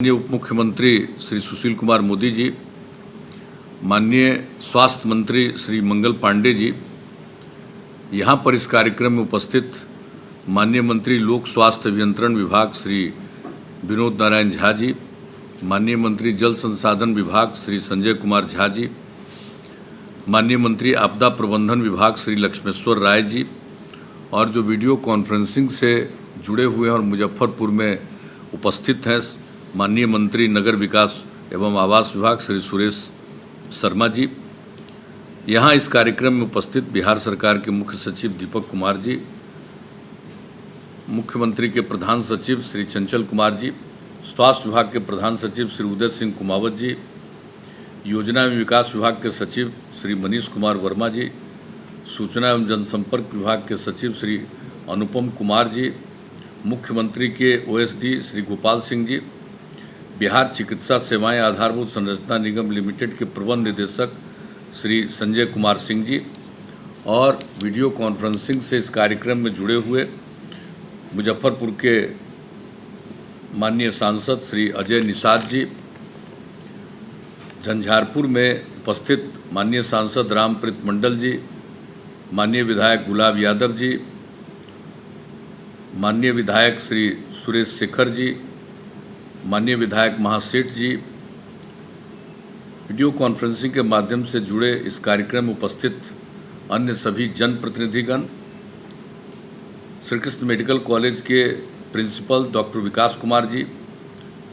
माननीय उप मुख्यमंत्री श्री सुशील कुमार मोदी जी, माननीय स्वास्थ्य मंत्री श्री मंगल पांडे जी, यहाँ पर इस कार्यक्रम में उपस्थित माननीय मंत्री लोक स्वास्थ्य अभियंत्रण विभाग श्री विनोद नारायण झा जी, माननीय मंत्री जल संसाधन विभाग श्री संजय कुमार झा जी, माननीय मंत्री आपदा प्रबंधन विभाग श्री लक्ष्मेश्वर राय जी, और जो वीडियो कॉन्फ्रेंसिंग से जुड़े हुए हैं और मुजफ्फरपुर में उपस्थित हैं माननीय मंत्री नगर विकास एवं आवास विभाग श्री सुरेश शर्मा जी, यहाँ इस कार्यक्रम में उपस्थित बिहार सरकार के मुख्य सचिव दीपक कुमार जी, मुख्यमंत्री के प्रधान सचिव श्री चंचल कुमार जी, स्वास्थ्य विभाग के प्रधान सचिव श्री उदय सिंह कुमावत जी, योजना एवं विकास विभाग के सचिव श्री मनीष कुमार वर्मा जी, सूचना एवं जनसंपर्क विभाग के सचिव श्री अनुपम कुमार जी, मुख्यमंत्री के ओएसडी श्री गोपाल सिंह जी, बिहार चिकित्सा सेवाएं आधारभूत संरचना निगम लिमिटेड के प्रबंध निदेशक श्री संजय कुमार सिंह जी, और वीडियो कॉन्फ्रेंसिंग से इस कार्यक्रम में जुड़े हुए मुजफ्फरपुर के माननीय सांसद श्री अजय निषाद जी, झंझारपुर में उपस्थित माननीय सांसद रामप्रीत मंडल जी, माननीय विधायक गुलाब यादव जी, माननीय विधायक श्री सुरेश शेखर जी, माननीय विधायक महासेठ जी, वीडियो कॉन्फ्रेंसिंग के माध्यम से जुड़े इस कार्यक्रम में उपस्थित अन्य सभी जनप्रतिनिधिगण, श्री कृष्ण मेडिकल कॉलेज के प्रिंसिपल डॉक्टर विकास कुमार जी,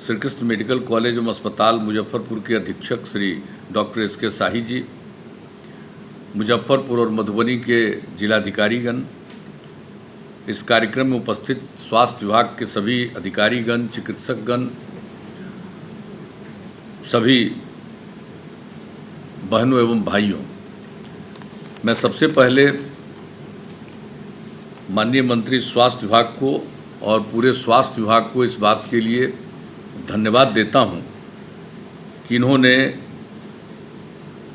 श्री कृष्ण मेडिकल कॉलेज एवं अस्पताल मुजफ्फरपुर के अधीक्षक श्री डॉक्टर एस.के. शाही जी, मुजफ्फरपुर और मधुबनी के जिलाधिकारीगण, इस कार्यक्रम में उपस्थित स्वास्थ्य विभाग के सभी अधिकारीगण, चिकित्सकगण, सभी बहनों एवं भाइयों, मैं सबसे पहले माननीय मंत्री स्वास्थ्य विभाग को और पूरे स्वास्थ्य विभाग को इस बात के लिए धन्यवाद देता हूं कि इन्होंने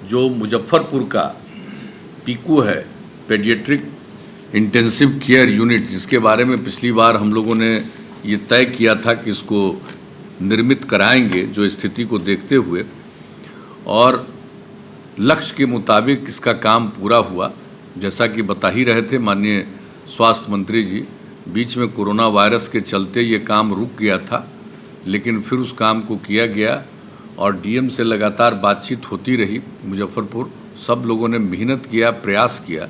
जो मुजफ्फरपुर का पीकू है, पेडियाट्रिक इंटेंसिव केयर यूनिट, जिसके बारे में पिछली बार हम लोगों ने ये तय किया था कि इसको निर्मित कराएंगे जो स्थिति को देखते हुए, और लक्ष्य के मुताबिक इसका काम पूरा हुआ। जैसा कि बता ही रहे थे माननीय स्वास्थ्य मंत्री जी, बीच में कोरोना वायरस के चलते ये काम रुक गया था, लेकिन फिर उस काम को किया गया और डीएम से लगातार बातचीत होती रही। मुजफ्फरपुर सब लोगों ने मेहनत किया, प्रयास किया,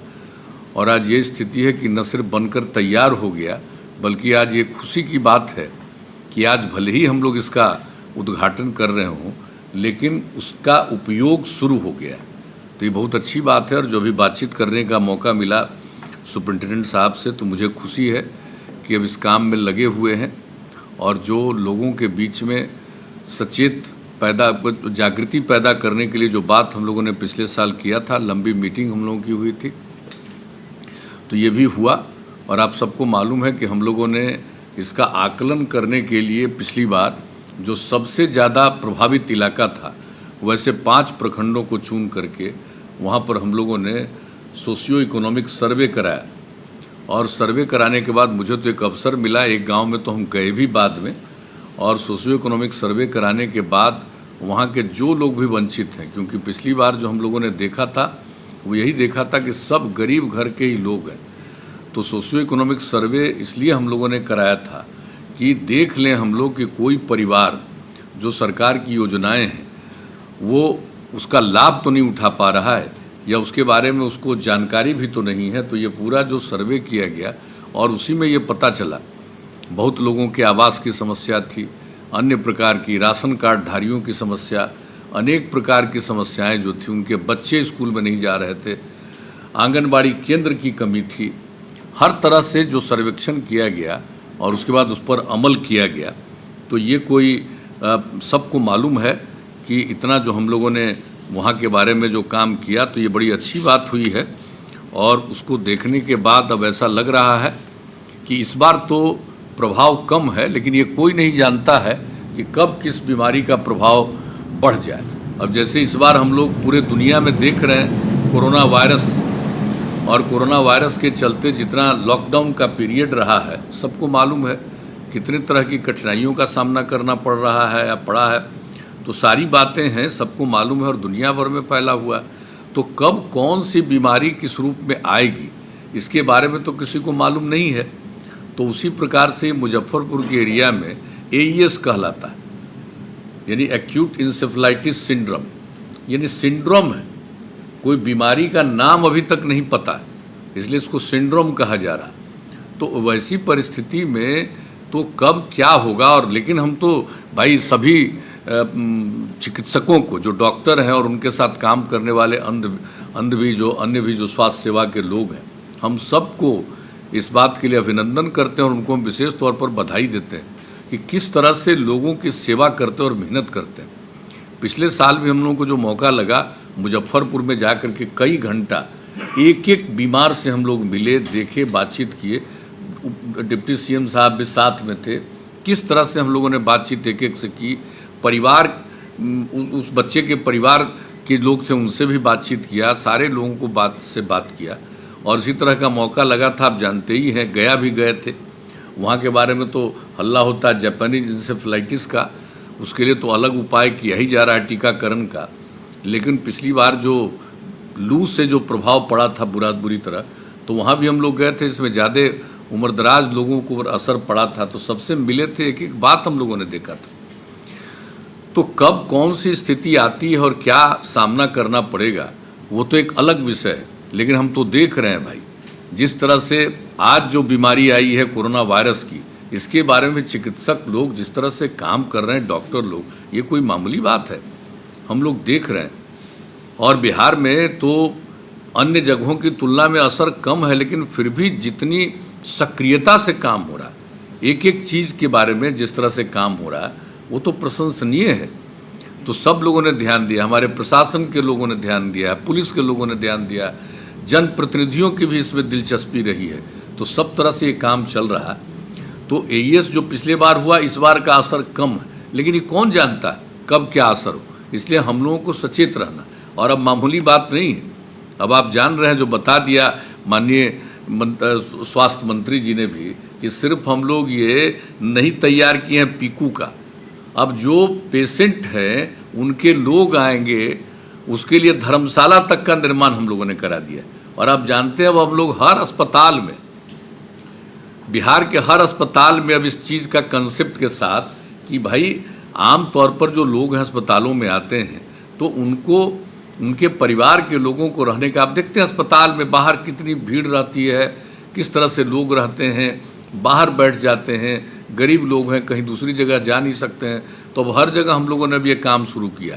और आज ये स्थिति है कि न सिर्फ बनकर तैयार हो गया, बल्कि आज ये खुशी की बात है कि आज भले ही हम लोग इसका उद्घाटन कर रहे हों, लेकिन उसका उपयोग शुरू हो गया। तो ये बहुत अच्छी बात है। और जो भी बातचीत करने का मौका मिला सुपरिटेंडेंट साहब से, तो मुझे खुशी है कि अब इस काम में लगे हुए हैं, और जो लोगों के बीच में जागृति पैदा करने के लिए जो बात हम लोगों ने पिछले साल किया था, लंबी मीटिंग हम लोगों की हुई थी, तो ये भी हुआ। और आप सबको मालूम है कि हम लोगों ने इसका आकलन करने के लिए पिछली बार जो सबसे ज़्यादा प्रभावित इलाका था, वैसे 5 प्रखंडों को चुन करके वहाँ पर हम लोगों ने सोशियो इकोनॉमिक सर्वे कराया। और सर्वे कराने के बाद मुझे तो एक अवसर मिला, एक गांव में तो हम गए भी बाद में, और सोशियो इकोनॉमिक सर्वे कराने के बाद वहाँ के जो लोग भी वंचित हैं, क्योंकि पिछली बार जो हम लोगों ने देखा था वो यही देखा था कि सब गरीब घर के ही लोग हैं। तो सोशियो इकोनॉमिक सर्वे इसलिए हम लोगों ने कराया था कि देख लें हम लोग कि कोई परिवार जो सरकार की योजनाएं हैं वो उसका लाभ तो नहीं उठा पा रहा है, या उसके बारे में उसको जानकारी भी तो नहीं है। तो ये पूरा जो सर्वे किया गया, और उसी में ये पता चला बहुत लोगों के आवास की समस्या थी, अन्य प्रकार की राशन कार्ड धारियों की समस्या, अनेक प्रकार की समस्याएं जो थी, उनके बच्चे स्कूल में नहीं जा रहे थे, आंगनबाड़ी केंद्र की कमी थी। हर तरह से जो सर्वेक्षण किया गया और उसके बाद उस पर अमल किया गया, तो ये कोई सबको मालूम है कि इतना जो हम लोगों ने वहाँ के बारे में जो काम किया, तो ये बड़ी अच्छी बात हुई है। और उसको देखने के बाद अब ऐसा लग रहा है कि इस बार तो प्रभाव कम है, लेकिन ये कोई नहीं जानता है कि कब किस बीमारी का प्रभाव बढ़ जाए। अब जैसे इस बार हम लोग पूरे दुनिया में देख रहे हैं कोरोना वायरस, और कोरोना वायरस के चलते जितना लॉकडाउन का पीरियड रहा है, सबको मालूम है कितने तरह की कठिनाइयों का सामना करना पड़ रहा है या पड़ा है, तो सारी बातें हैं, सबको मालूम है और दुनिया भर में फैला हुआ है। तो कब कौन सी बीमारी किस रूप में आएगी इसके बारे में तो किसी को मालूम नहीं है। तो उसी प्रकार से मुजफ्फरपुर के एरिया में AES कहलाता है, यानी एक्यूट इंसेफेलाइटिस सिंड्रोम, यानी सिंड्रोम है, कोई बीमारी का नाम अभी तक नहीं पता है, इसलिए इसको सिंड्रोम कहा जा रहा। तो वैसी परिस्थिति में तो कब क्या होगा। और लेकिन हम तो भाई सभी चिकित्सकों को, जो डॉक्टर हैं और उनके साथ काम करने वाले अन्य भी जो स्वास्थ्य सेवा के लोग हैं, हम सबको इस बात के लिए अभिनंदन करते हैं और उनको हम विशेष तौर पर बधाई देते हैं कि किस तरह से लोगों की सेवा करते और मेहनत करते हैं। पिछले साल भी हम लोगों को जो मौका लगा मुजफ्फरपुर में जा कर के कई घंटा एक एक बीमार से हम लोग मिले, देखे, बातचीत किए। डिप्टी CM साहब भी साथ में थे। किस तरह से हम लोगों ने बातचीत एक एक से की, परिवार, उस बच्चे के परिवार के लोग थे उनसे भी बातचीत किया, सारे लोगों को बात किया। और इसी तरह का मौका लगा था, आप जानते ही हैं, गया भी गए थे, वहाँ के बारे में तो हल्ला होता है जापानीज इंसेफेलाइटिस का, उसके लिए तो अलग उपाय किया ही जा रहा है टीकाकरण का। लेकिन पिछली बार जो लू से जो प्रभाव पड़ा था बुरी तरह, तो वहाँ भी हम लोग गए थे, इसमें ज़्यादा उम्रदराज लोगों को असर पड़ा था, तो सबसे मिले थे, एक एक बात हम लोगों ने देखा था। तो कब कौन सी स्थिति आती है और क्या सामना करना पड़ेगा वो तो एक अलग विषय है, लेकिन हम तो देख रहे हैं भाई, जिस तरह से आज जो बीमारी आई है कोरोना वायरस की, इसके बारे में चिकित्सक लोग जिस तरह से काम कर रहे हैं, डॉक्टर लोग, ये कोई मामूली बात है, हम लोग देख रहे हैं। और बिहार में तो अन्य जगहों की तुलना में असर कम है, लेकिन फिर भी जितनी सक्रियता से काम हो रहा है, एक एक चीज़ के बारे में जिस तरह से काम हो रहा है, वो तो प्रशंसनीय है। तो सब लोगों ने ध्यान दिया, हमारे प्रशासन के लोगों ने ध्यान दिया, पुलिस के लोगों ने ध्यान दिया, जनप्रतिनिधियों की भी इसमें दिलचस्पी रही है। तो सब तरह से ये काम चल रहा है। तो AES जो पिछले बार हुआ, इस बार का असर कम है, लेकिन ये कौन जानता है कब क्या असर हो, इसलिए हम लोगों को सचेत रहना। और अब मामूली बात नहीं है, अब आप जान रहे हैं, जो बता दिया माननीय स्वास्थ्य मंत्री जी ने भी, कि सिर्फ हम लोग ये नहीं तैयार किए हैं पीकू का, अब जो पेशेंट हैं उनके लोग आएंगे, उसके लिए धर्मशाला तक का निर्माण हम लोगों ने करा दिया। और आप जानते हैं अब हम लोग हर अस्पताल में, बिहार के हर अस्पताल में अब इस चीज़ का कंसेप्ट के साथ कि भाई आम तौर पर जो लोग हैं अस्पतालों में आते हैं, तो उनको, उनके परिवार के लोगों को रहने का, आप देखते हैं अस्पताल में बाहर कितनी भीड़ रहती है, किस तरह से लोग रहते हैं, बाहर बैठ जाते हैं, गरीब लोग हैं, कहीं दूसरी जगह जा नहीं सकते हैं। तो अब हर जगह हम लोगों ने भी ये काम शुरू किया।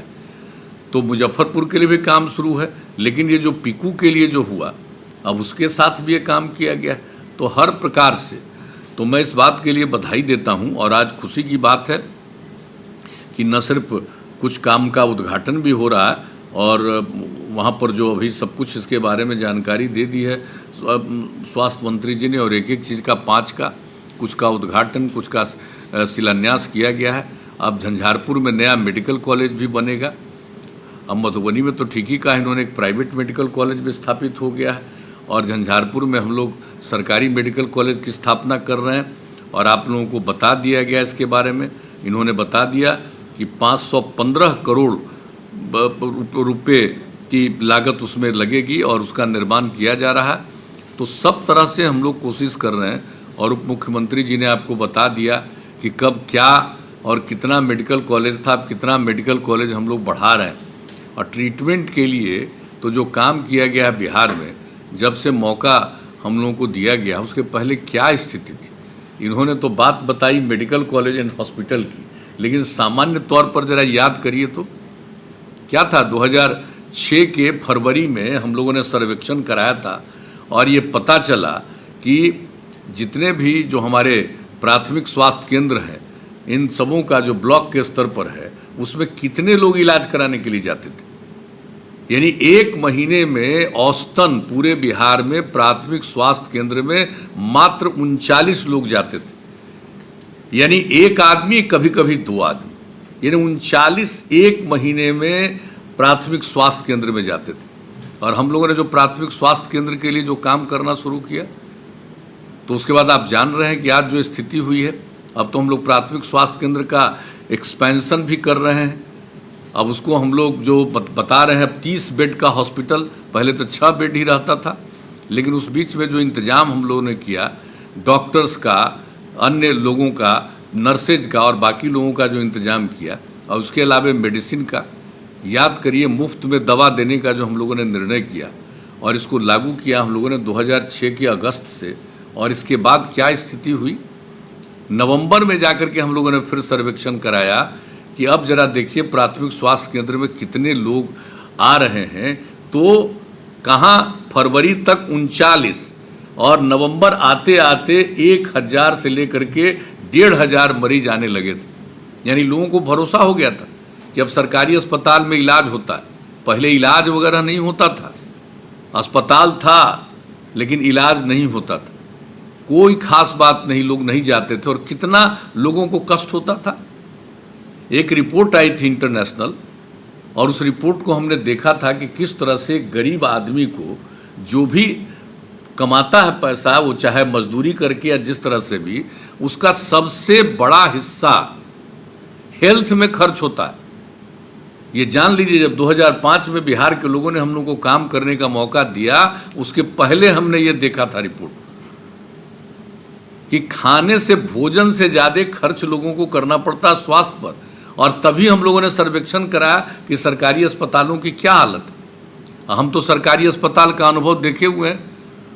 तो मुजफ्फरपुर के लिए भी काम शुरू है, लेकिन ये जो पीकू के लिए जो हुआ, अब उसके साथ भी ये काम किया गया। तो हर प्रकार से तो मैं इस बात के लिए बधाई देता हूँ। और आज खुशी की बात है कि न सिर्फ कुछ काम का उद्घाटन भी हो रहा है, और वहाँ पर जो अभी सब कुछ इसके बारे में जानकारी दे दी है स्वास्थ्य मंत्री जी ने, और एक एक चीज़ का 5 का, कुछ का उद्घाटन, कुछ का शिलान्यास किया गया है। अब झंझारपुर में नया मेडिकल कॉलेज भी बनेगा। अब मधुबनी में तो ठीक ही कहा इन्होंने, एक प्राइवेट मेडिकल कॉलेज भी स्थापित हो गया है, और झंझारपुर में हम लोग सरकारी मेडिकल कॉलेज की स्थापना कर रहे हैं। और आप लोगों को बता दिया गया इसके बारे में, इन्होंने बता दिया कि 515 करोड़ रुपए की लागत उसमें लगेगी और उसका निर्माण किया जा रहा है। तो सब तरह से हम लोग कोशिश कर रहे हैं। और उप मुख्यमंत्री जी ने आपको बता दिया कि कब क्या और कितना मेडिकल कॉलेज था, अब कितना मेडिकल कॉलेज हम लोग बढ़ा रहे हैं। और ट्रीटमेंट के लिए तो जो काम किया गया है बिहार में, जब से मौका हम लोगों को दिया गया, उसके पहले क्या स्थिति थी। इन्होंने तो बात बताई मेडिकल कॉलेज एंड हॉस्पिटल की, लेकिन सामान्य तौर पर ज़रा याद करिए तो क्या था। 2006 के फरवरी में हम लोगों ने सर्वेक्षण कराया था, और ये पता चला कि जितने भी जो हमारे प्राथमिक स्वास्थ्य केंद्र हैं, इन सबों का जो ब्लॉक के स्तर पर है, उसमें कितने लोग इलाज कराने के लिए जाते थे। यानी एक महीने में औसतन पूरे बिहार में प्राथमिक स्वास्थ्य केंद्र में मात्र 39 लोग जाते थे। यानी एक आदमी, कभी कभी 2 आदमी, यानी 39 एक महीने में प्राथमिक स्वास्थ्य केंद्र में जाते थे। और हम लोगों ने जो प्राथमिक स्वास्थ्य केंद्र के लिए जो काम करना शुरू किया, तो उसके बाद आप जान रहे हैं कि आज जो स्थिति हुई है, अब तो हम लोग प्राथमिक स्वास्थ्य केंद्र का एक्सपेंशन भी कर रहे हैं। अब उसको हम लोग जो बता रहे हैं, अब 30 बेड का हॉस्पिटल, पहले तो 6 बेड ही रहता था। लेकिन उस बीच में जो इंतज़ाम हम लोगों ने किया, डॉक्टर्स का, अन्य लोगों का, नर्सेज का और बाकी लोगों का जो इंतज़ाम किया, और उसके अलावा मेडिसिन का, याद करिए मुफ्त में दवा देने का जो हम लोगों ने निर्णय किया और इसको लागू किया हम लोगों ने 2006 के अगस्त से। और इसके बाद क्या स्थिति हुई, नवंबर में जाकर के हम लोगों ने फिर सर्वेक्षण कराया कि अब जरा देखिए प्राथमिक स्वास्थ्य केंद्र में कितने लोग आ रहे हैं। तो कहाँ फरवरी तक 39 और नवंबर आते आते 1000 से लेकर के 1500 मरीज आने लगे थे। यानी लोगों को भरोसा हो गया था कि अब सरकारी अस्पताल में इलाज होता है। पहले इलाज वगैरह नहीं होता था, अस्पताल था लेकिन इलाज नहीं होता था, कोई खास बात नहीं, लोग नहीं जाते थे और कितना लोगों को कष्ट होता था। एक रिपोर्ट आई थी इंटरनेशनल, और उस रिपोर्ट को हमने देखा था कि किस तरह से गरीब आदमी को, जो भी कमाता है पैसा, वो चाहे मजदूरी करके या जिस तरह से भी, उसका सबसे बड़ा हिस्सा हेल्थ में खर्च होता है। ये जान लीजिए, जब 2005 में बिहार के लोगों ने हम लोगों को काम करने का मौका दिया, उसके पहले हमने ये देखा था रिपोर्ट कि खाने से, भोजन से ज़्यादा खर्च लोगों को करना पड़ता है स्वास्थ्य पर। और तभी हम लोगों ने सर्वेक्षण कराया कि सरकारी अस्पतालों की क्या हालत है। हम तो सरकारी अस्पताल का अनुभव देखे हुए हैं,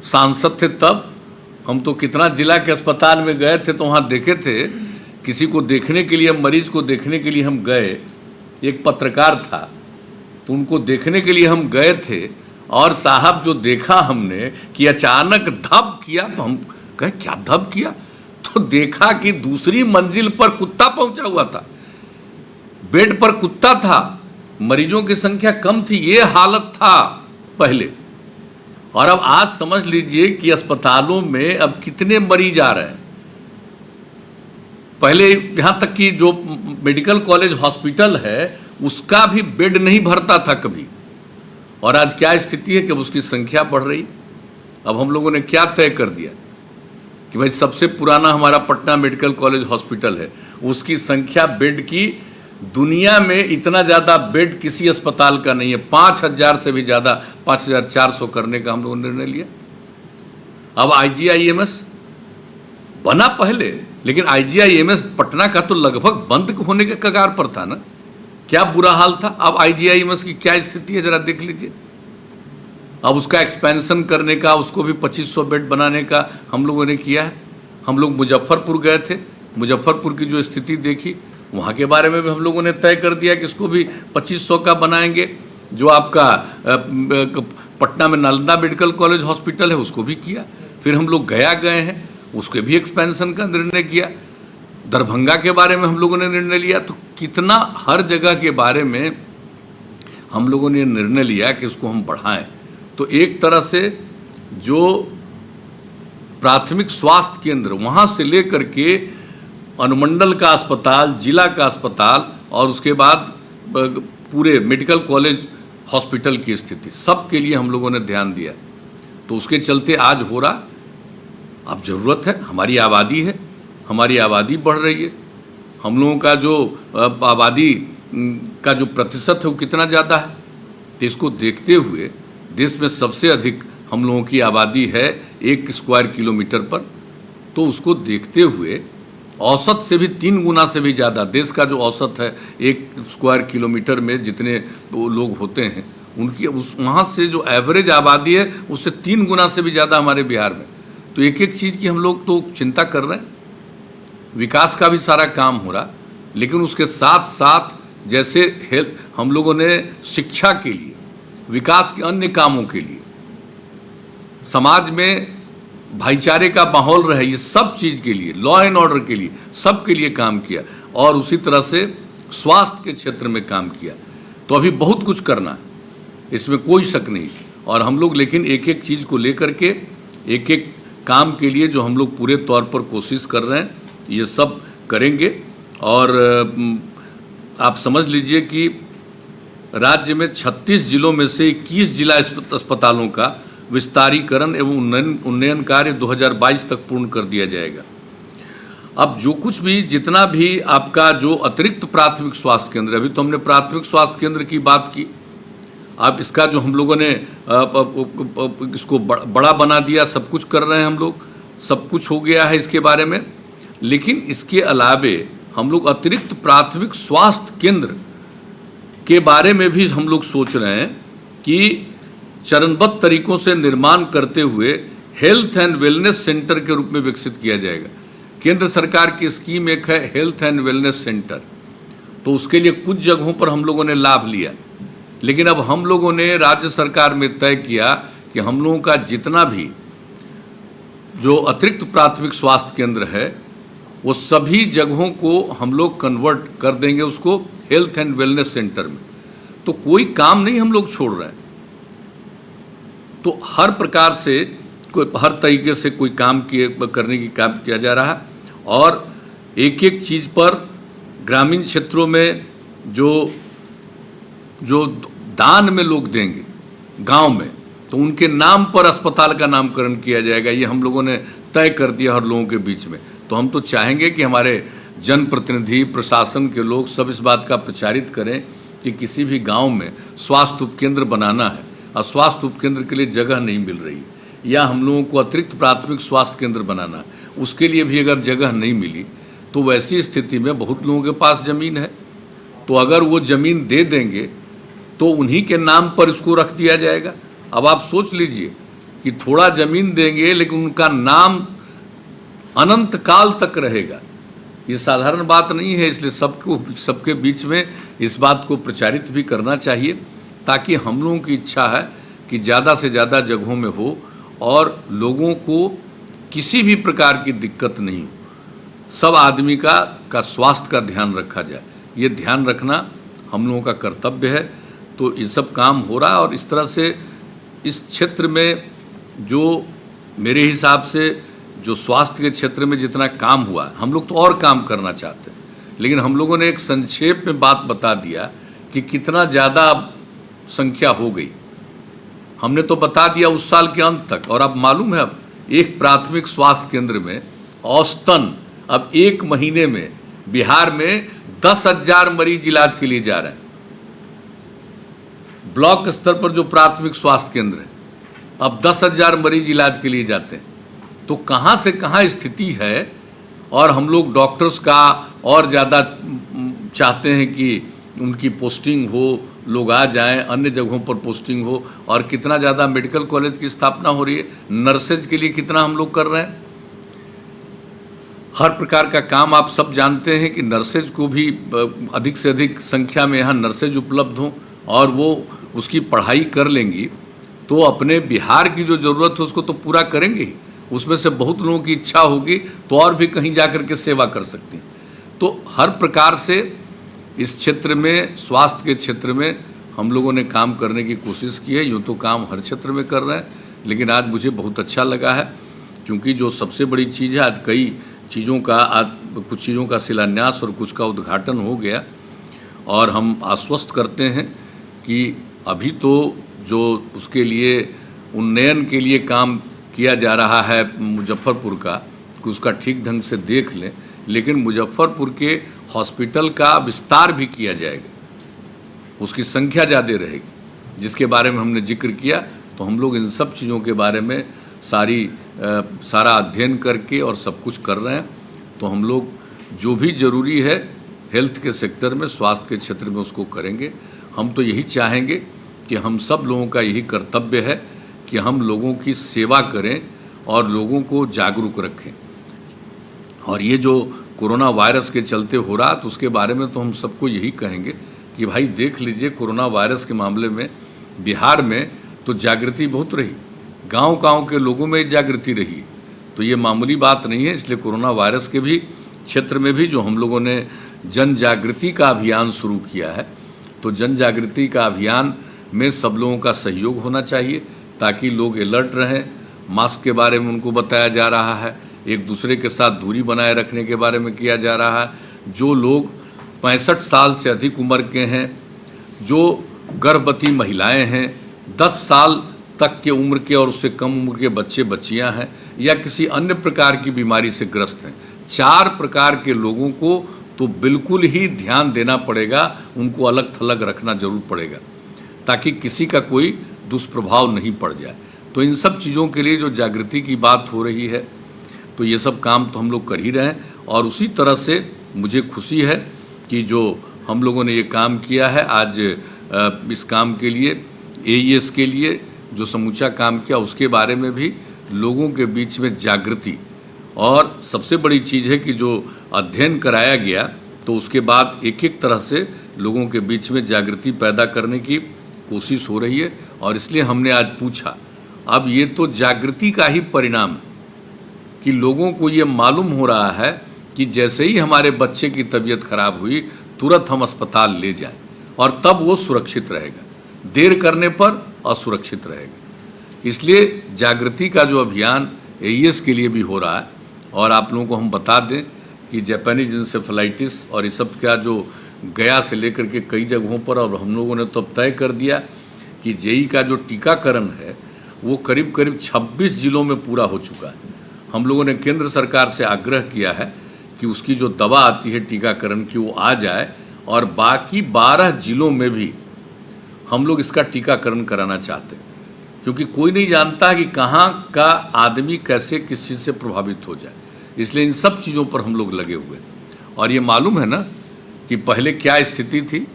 सांसद थे तब। हम तो कितना जिला के अस्पताल में गए थे, तो वहाँ देखे थे, किसी को देखने के लिए, मरीज को देखने के लिए हम गए, एक पत्रकार था, तो उनको देखने के लिए हम गए थे। और साहब जो देखा हमने कि अचानक धप किया, तो हम कहे क्या धप किया, तो देखा कि दूसरी मंजिल पर कुत्ता पहुंचा हुआ था, बेड पर कुत्ता था, मरीजों की संख्या कम थी। ये हालत था पहले। और अब आज समझ लीजिए कि अस्पतालों में अब कितने मरीज आ रहे हैं। पहले यहाँ तक कि जो मेडिकल कॉलेज हॉस्पिटल है, उसका भी बेड नहीं भरता था कभी। और आज क्या स्थिति है कि अब उसकी संख्या बढ़ रही। अब हम लोगों ने क्या तय कर दिया कि भाई सबसे पुराना हमारा पटना मेडिकल कॉलेज हॉस्पिटल है, उसकी संख्या बेड की दुनिया में इतना ज़्यादा बेड किसी अस्पताल का नहीं है। 5000 से भी ज़्यादा, 5400 करने का हम लोगों ने निर्णय लिया। अब IGIMS बना पहले, लेकिन IGIMS पटना का तो लगभग बंद होने के कगार पर था ना। क्या बुरा हाल था। अब IGIMS की क्या स्थिति है जरा देख लीजिए। अब उसका एक्सपेंशन करने का, उसको भी 2500 बेड बनाने का हम लोगों ने किया है। हम लोग मुजफ्फरपुर गए थे, मुजफ्फरपुर की जो स्थिति देखी, वहाँ के बारे में भी हम लोगों ने तय कर दिया कि इसको भी 2500 का बनाएंगे। जो आपका पटना में नालंदा मेडिकल कॉलेज हॉस्पिटल है, उसको भी किया। फिर हम लोग गया गए हैं, उसके भी एक्सपेंशन का निर्णय किया। दरभंगा के बारे में हम लोगों ने निर्णय लिया। तो कितना हर जगह के बारे में हम लोगों ने निर्णय लिया कि उसको हम बढ़ाएं। तो एक तरह से जो प्राथमिक स्वास्थ्य केंद्र, वहाँ से लेकर के अनुमंडल का अस्पताल, जिला का अस्पताल और उसके बाद पूरे मेडिकल कॉलेज हॉस्पिटल की स्थिति, सब के लिए हम लोगों ने ध्यान दिया। तो उसके चलते आज हो रहा। अब ज़रूरत है, हमारी आबादी है, हमारी आबादी बढ़ रही है। हम लोगों का जो आबादी का जो प्रतिशत है वो कितना ज़्यादा है, तो इसको देखते हुए देश में सबसे अधिक हम लोगों की आबादी है 1 स्क्वायर किलोमीटर पर। तो उसको देखते हुए औसत से भी 3 गुना से भी ज़्यादा, देश का जो औसत है 1 स्क्वायर किलोमीटर में जितने लोग होते हैं, उनकी उस वहाँ से जो एवरेज आबादी है उससे 3 गुना से भी ज़्यादा हमारे बिहार में। तो एक एक चीज़ की हम लोग तो चिंता कर रहे हैं। विकास का भी सारा काम हो रहा, लेकिन उसके साथ साथ जैसे हेल्थ, हम लोगों ने शिक्षा के लिए, विकास के अन्य कामों के लिए, समाज में भाईचारे का माहौल रहे, ये सब चीज़ के लिए, लॉ एंड ऑर्डर के लिए, सब के लिए काम किया। और उसी तरह से स्वास्थ्य के क्षेत्र में काम किया। तो अभी बहुत कुछ करना है, इसमें कोई शक नहीं। और हम लोग लेकिन एक एक चीज़ को लेकर के, एक एक काम के लिए जो हम लोग पूरे तौर पर कोशिश कर रहे हैं, ये सब करेंगे। और आप समझ लीजिए कि राज्य में 36 जिलों में से 21 जिला अस्पतालों का विस्तारीकरण एवं उन्नयन कार्य 2022 तक पूर्ण कर दिया जाएगा। अब जो कुछ भी जितना भी आपका जो अतिरिक्त प्राथमिक स्वास्थ्य केंद्र, अभी तो हमने प्राथमिक स्वास्थ्य केंद्र की बात की, अब इसका जो हम लोगों ने इसको बड़ा बना दिया, सब कुछ कर रहे हैं हम लोग, सब कुछ हो गया है इसके बारे में। लेकिन इसके अलावे हम लोग अतिरिक्त प्राथमिक स्वास्थ्य केंद्र के बारे में भी हम लोग सोच रहे हैं कि चरणबद्ध तरीकों से निर्माण करते हुए हेल्थ एंड वेलनेस सेंटर के रूप में विकसित किया जाएगा। केंद्र सरकार की स्कीम एक है हेल्थ एंड वेलनेस सेंटर, तो उसके लिए कुछ जगहों पर हम लोगों ने लाभ लिया, लेकिन अब हम लोगों ने राज्य सरकार में तय किया कि हम लोगों का जितना भी जो अतिरिक्त प्राथमिक स्वास्थ्य केंद्र है वो सभी जगहों को हम लोग कन्वर्ट कर देंगे उसको हेल्थ एंड वेलनेस सेंटर में। तो कोई काम नहीं हम लोग छोड़ रहे हैं, तो हर प्रकार से हर तरीके से कोई काम करने की काम किया जा रहा है। और एक एक चीज़ पर ग्रामीण क्षेत्रों में जो दान में लोग देंगे गांव में, तो उनके नाम पर अस्पताल का नामकरण किया जाएगा। ये हम लोगों ने तय कर दिया हर लोगों के बीच में। तो हम तो चाहेंगे कि हमारे जनप्रतिनिधि, प्रशासन के लोग सब इस बात का प्रचारित करें कि किसी भी गांव में स्वास्थ्य उपकेंद्र बनाना है और स्वास्थ्य उपकेंद्र के लिए जगह नहीं मिल रही, या हम लोगों को अतिरिक्त प्राथमिक स्वास्थ्य केंद्र बनाना है, उसके लिए भी अगर जगह नहीं मिली, तो वैसी स्थिति में बहुत लोगों के पास ज़मीन है, तो अगर वो ज़मीन दे देंगे तो उन्हीं के नाम पर इसको रख दिया जाएगा। अब आप सोच लीजिए कि थोड़ा ज़मीन देंगे लेकिन उनका नाम अनंत काल तक रहेगा, ये साधारण बात नहीं है। इसलिए सबके बीच में इस बात को प्रचारित भी करना चाहिए, ताकि हम लोगों की इच्छा है कि ज़्यादा से ज़्यादा जगहों में हो और लोगों को किसी भी प्रकार की दिक्कत नहीं हो, सब आदमी का स्वास्थ्य का ध्यान रखा जाए। ये ध्यान रखना हम लोगों का कर्तव्य है। तो ये सब काम हो रहा है, और इस तरह से इस क्षेत्र में जो मेरे हिसाब से जो स्वास्थ्य के क्षेत्र में जितना काम हुआ, हम लोग तो और काम करना चाहते हैं, लेकिन हम लोगों ने एक संक्षेप में बात बता दिया कि कितना ज़्यादा संख्या हो गई। हमने तो बता दिया उस साल के अंत तक, और अब मालूम है अब एक प्राथमिक स्वास्थ्य केंद्र में औसतन अब एक महीने में बिहार में 10,000 मरीज इलाज के लिए जा रहे हैं। ब्लॉक स्तर पर जो प्राथमिक स्वास्थ्य केंद्र है, अब 10,000 मरीज इलाज के लिए जाते हैं। तो कहाँ से कहाँ स्थिति है, और हम लोग डॉक्टर्स का और ज़्यादा चाहते हैं कि उनकी पोस्टिंग हो, लोग आ जाएं, अन्य जगहों पर पोस्टिंग हो, और कितना ज़्यादा मेडिकल कॉलेज की स्थापना हो रही है, नर्सेज के लिए कितना हम लोग कर रहे हैं। हर प्रकार का काम आप सब जानते हैं कि नर्सेज को भी अधिक से अधिक संख्या में यहाँ नर्सेज उपलब्ध हों और वो उसकी पढ़ाई कर लेंगी, तो अपने बिहार की जो ज़रूरत है उसको तो पूरा करेंगे ही। उसमें से बहुत लोगों की इच्छा होगी तो और भी कहीं जा कर के सेवा कर सकती हैं। तो हर प्रकार से इस क्षेत्र में, स्वास्थ्य के क्षेत्र में हम लोगों ने काम करने की कोशिश की है। यूँ तो काम हर क्षेत्र में कर रहे हैं, लेकिन आज मुझे बहुत अच्छा लगा है, क्योंकि जो सबसे बड़ी चीज़ है, आज कई चीज़ों का, आज कुछ चीज़ों का शिलान्यास और कुछ का उद्घाटन हो गया, और हम आश्वस्त करते हैं कि अभी तो जो उसके लिए उन्नयन के लिए काम किया जा रहा है मुजफ्फरपुर का, कि उसका ठीक ढंग से देख लें, लेकिन मुजफ्फरपुर के हॉस्पिटल का विस्तार भी किया जाएगा, उसकी संख्या ज़्यादा रहेगी, जिसके बारे में हमने जिक्र किया। तो हम लोग इन सब चीज़ों के बारे में सारा अध्ययन करके और सब कुछ कर रहे हैं। तो हम लोग जो भी ज़रूरी है हेल्थ के सेक्टर में, स्वास्थ्य के क्षेत्र में, उसको करेंगे। हम तो यही चाहेंगे कि हम सब लोगों का यही कर्तव्य है कि हम लोगों की सेवा करें और लोगों को जागरूक रखें। और ये जो कोरोना वायरस के चलते हो रहा, तो उसके बारे में तो हम सबको यही कहेंगे कि भाई देख लीजिए, कोरोना वायरस के मामले में बिहार में तो जागृति बहुत रही, गांव-गांव के लोगों में जागृति रही। तो ये मामूली बात नहीं है। इसलिए कोरोना वायरस के भी क्षेत्र में भी जो हम लोगों ने जन जागृति का अभियान शुरू किया है, तो जन जागृति का अभियान में सब लोगों का सहयोग होना चाहिए, ताकि लोग अलर्ट रहें। मास्क के बारे में उनको बताया जा रहा है, एक दूसरे के साथ दूरी बनाए रखने के बारे में किया जा रहा है। जो लोग 65 साल से अधिक उम्र के हैं, जो गर्भवती महिलाएं हैं, 10 साल तक के उम्र के और उससे कम उम्र के बच्चे बच्चियां हैं, या किसी अन्य प्रकार की बीमारी से ग्रस्त हैं, 4 प्रकार के लोगों को तो बिल्कुल ही ध्यान देना पड़ेगा, उनको अलग थलग रखना जरूर पड़ेगा ताकि किसी का कोई दुष्प्रभाव नहीं पड़ जाए। तो इन सब चीज़ों के लिए जो जागृति की बात हो रही है, तो ये सब काम तो हम लोग कर ही रहे हैं। और उसी तरह से मुझे खुशी है कि जो हम लोगों ने ये काम किया है आज, इस काम के लिए AES के लिए जो समूचा काम किया उसके बारे में भी लोगों के बीच में जागृति, और सबसे बड़ी चीज़ है कि जो अध्ययन कराया गया तो उसके बाद एक एक तरह से लोगों के बीच में जागृति पैदा करने की कोशिश हो रही है। और इसलिए हमने आज पूछा, अब ये तो जागृति का ही परिणाम है कि लोगों को ये मालूम हो रहा है कि जैसे ही हमारे बच्चे की तबीयत खराब हुई तुरंत हम अस्पताल ले जाएं और तब वो सुरक्षित रहेगा, देर करने पर असुरक्षित रहेगा। इसलिए जागृति का जो अभियान AES के लिए भी हो रहा है। और आप लोगों को हम बता दें कि जापानीज इंसेफेलाइटिस और ये सब का जो गया से लेकर के कई जगहों पर, और हम लोगों ने तो अब तय कर दिया कि JEE का जो टीकाकरण है वो करीब करीब 26 जिलों में पूरा हो चुका है। हम लोगों ने केंद्र सरकार से आग्रह किया है कि उसकी जो दवा आती है टीकाकरण की वो आ जाए, और बाकी 12 जिलों में भी हम लोग इसका टीकाकरण कराना चाहते हैं, क्योंकि कोई नहीं जानता कि कहाँ का आदमी कैसे किस चीज़ से प्रभावित हो जाए। इसलिए इन सब चीज़ों पर हम लोग लगे हुए। और ये मालूम है ना कि पहले क्या स्थिति थी।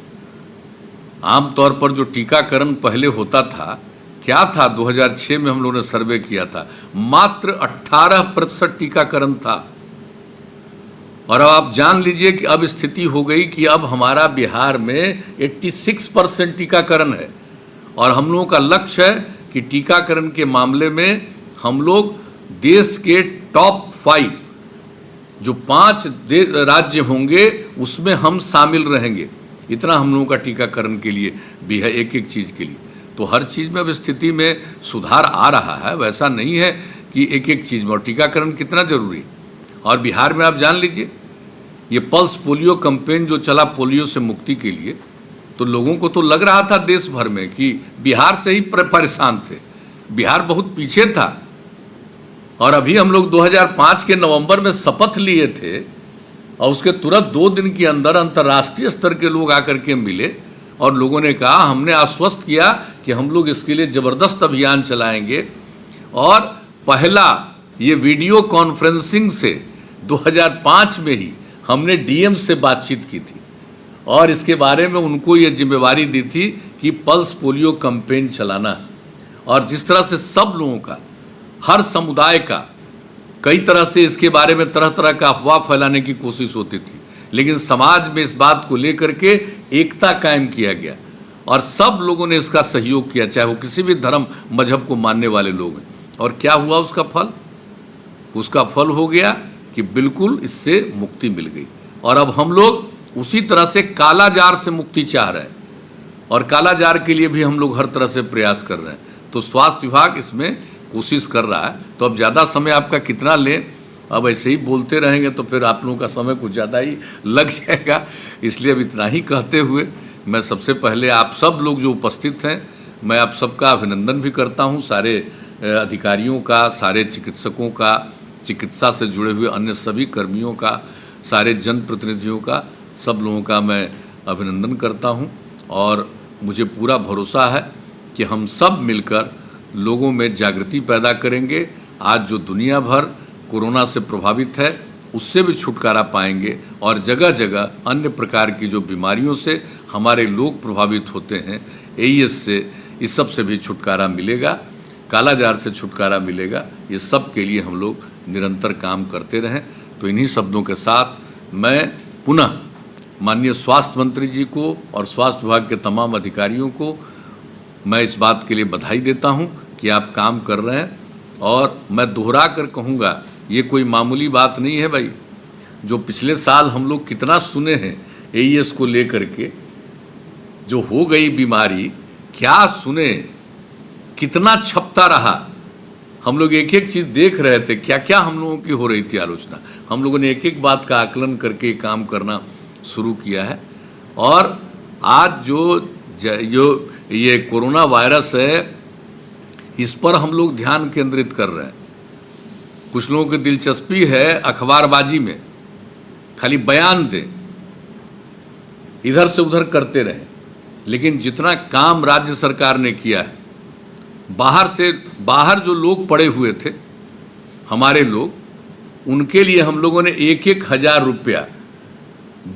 आमतौर पर जो टीकाकरण पहले होता था, क्या था, 2006 में हम लोगों ने सर्वे किया था, मात्र 18% टीकाकरण था। और अब आप जान लीजिए कि अब स्थिति हो गई कि अब हमारा बिहार में 86% टीकाकरण है। और हम लोगों का लक्ष्य है कि टीकाकरण के मामले में हम लोग देश के टॉप 5 जो 5 राज्य होंगे उसमें हम शामिल रहेंगे। इतना हम लोगों का टीकाकरण के लिए भी है, एक एक चीज़ के लिए। तो हर चीज़ में अब स्थिति में सुधार आ रहा है, वैसा नहीं है कि एक एक चीज़ में। और टीकाकरण कितना जरूरी है। और बिहार में आप जान लीजिए, ये पल्स पोलियो कैंपेन जो चला पोलियो से मुक्ति के लिए, तो लोगों को तो लग रहा था देश भर में कि बिहार से ही परेशान थे, बिहार बहुत पीछे था। और अभी हम लोग 2005 के नवंबर में शपथ लिए थे और उसके तुरंत 2 दिन के अंदर अंतर्राष्ट्रीय स्तर के लोग आकर के मिले और लोगों ने कहा, हमने आश्वस्त किया कि हम लोग इसके लिए ज़बरदस्त अभियान चलाएंगे। और पहला ये वीडियो कॉन्फ्रेंसिंग से 2005 में ही हमने DM से बातचीत की थी और इसके बारे में उनको ये जिम्मेवारी दी थी कि पल्स पोलियो कैंपेन चलाना। और जिस तरह से सब लोगों का, हर समुदाय का, कई तरह से इसके बारे में तरह तरह का अफवाह फैलाने की कोशिश होती थी, लेकिन समाज में इस बात को लेकर के एकता कायम किया गया और सब लोगों ने इसका सहयोग किया, चाहे वो किसी भी धर्म मजहब को मानने वाले लोग हैं। और क्या हुआ उसका फल? उसका फल हो गया कि बिल्कुल इससे मुक्ति मिल गई। और अब हम लोग उसी तरह से कालाजार से मुक्ति चाह रहे हैं और कालाजार के लिए भी हम लोग हर तरह से प्रयास कर रहे हैं। तो स्वास्थ्य विभाग इसमें कोशिश कर रहा है। तो अब ज़्यादा समय आपका कितना लें, अब ऐसे ही बोलते रहेंगे तो फिर आप लोगों का समय कुछ ज़्यादा ही लग जाएगा। इसलिए अब इतना ही कहते हुए मैं सबसे पहले आप सब लोग जो उपस्थित हैं, मैं आप सबका अभिनंदन भी करता हूं, सारे अधिकारियों का, सारे चिकित्सकों का, चिकित्सा से जुड़े हुए अन्य सभी कर्मियों का, सारे जनप्रतिनिधियों का, सब लोगों का मैं अभिनंदन करता हूं। और मुझे पूरा भरोसा है कि हम सब मिलकर लोगों में जागृति पैदा करेंगे। आज जो दुनिया भर कोरोना से प्रभावित है उससे भी छुटकारा पाएंगे और जगह जगह अन्य प्रकार की जो बीमारियों से हमारे लोग प्रभावित होते हैं, AES से, इस सब से भी छुटकारा मिलेगा, कालाजार से छुटकारा मिलेगा। ये सब के लिए हम लोग निरंतर काम करते रहें। तो इन्हीं शब्दों के साथ मैं पुनः माननीय स्वास्थ्य मंत्री जी को और स्वास्थ्य विभाग के तमाम अधिकारियों को मैं इस बात के लिए बधाई देता हूं कि आप काम कर रहे हैं। और मैं दोहरा कर कहूँगा, ये कोई मामूली बात नहीं है भाई। जो पिछले साल हम लोग कितना सुने हैं AES को लेकर के, जो हो गई बीमारी, क्या सुने, कितना छपता रहा। हम लोग एक एक चीज़ देख रहे थे, क्या क्या हम लोगों की हो रही थी आलोचना। हम लोगों ने एक एक बात का आकलन करके काम करना शुरू किया है। और आज जो ये कोरोना वायरस है, इस पर हम लोग ध्यान केंद्रित कर रहे हैं। कुछ लोगों की दिलचस्पी है अखबारबाजी में, खाली बयान दें, इधर से उधर करते रहें। लेकिन जितना काम राज्य सरकार ने किया है, बाहर जो लोग पड़े हुए थे, हमारे लोग, उनके लिए हम लोगों ने 1-1 हज़ार रुपया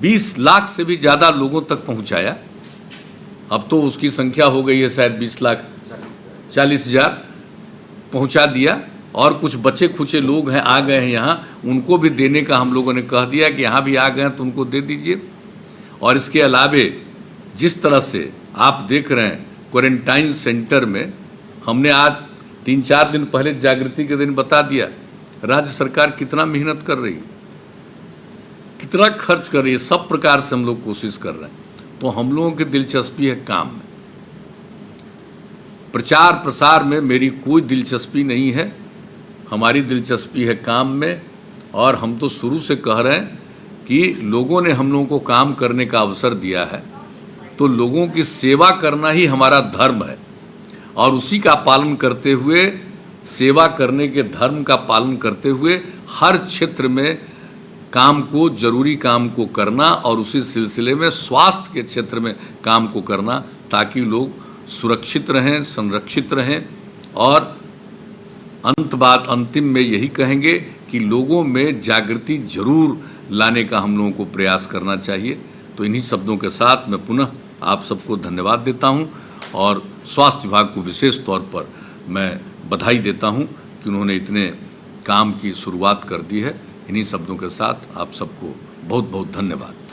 20 लाख से भी ज़्यादा लोगों तक पहुंचाया। अब तो उसकी संख्या हो गई है शायद 20 लाख 40 हज़ार पहुंचा दिया। और कुछ बचे खुचे लोग हैं, आ गए हैं यहाँ, उनको भी देने का हम लोगों ने कह दिया कि यहाँ भी आ गए हैं तो उनको दे दीजिए। और इसके अलावे जिस तरह से आप देख रहे हैं क्वारंटाइन सेंटर में, हमने आज 3-4 दिन पहले जागृति के दिन बता दिया राज्य सरकार कितना मेहनत कर रही है, कितना खर्च कर रही है, सब प्रकार से हम लोग कोशिश कर रहे हैं। तो हम लोगों की दिलचस्पी है काम में, प्रचार प्रसार में मेरी कोई दिलचस्पी नहीं है, हमारी दिलचस्पी है काम में। और हम तो शुरू से कह रहे हैं कि लोगों ने हम लोगों को काम करने का अवसर दिया है, तो लोगों की सेवा करना ही हमारा धर्म है। और उसी का पालन करते हुए, सेवा करने के धर्म का पालन करते हुए हर क्षेत्र में काम को, जरूरी काम को करना, और उसी सिलसिले में स्वास्थ्य के क्षेत्र में काम को करना, ताकि लोग सुरक्षित रहें, संरक्षित रहें। और अंतिम में यही कहेंगे कि लोगों में जागृति जरूर लाने का हम लोगों को प्रयास करना चाहिए। तो इन्हीं शब्दों के साथ मैं पुनः आप सबको धन्यवाद देता हूं, और स्वास्थ्य विभाग को विशेष तौर पर मैं बधाई देता हूं कि उन्होंने इतने काम की शुरुआत कर दी है। इन्हीं शब्दों के साथ आप सबको बहुत बहुत धन्यवाद।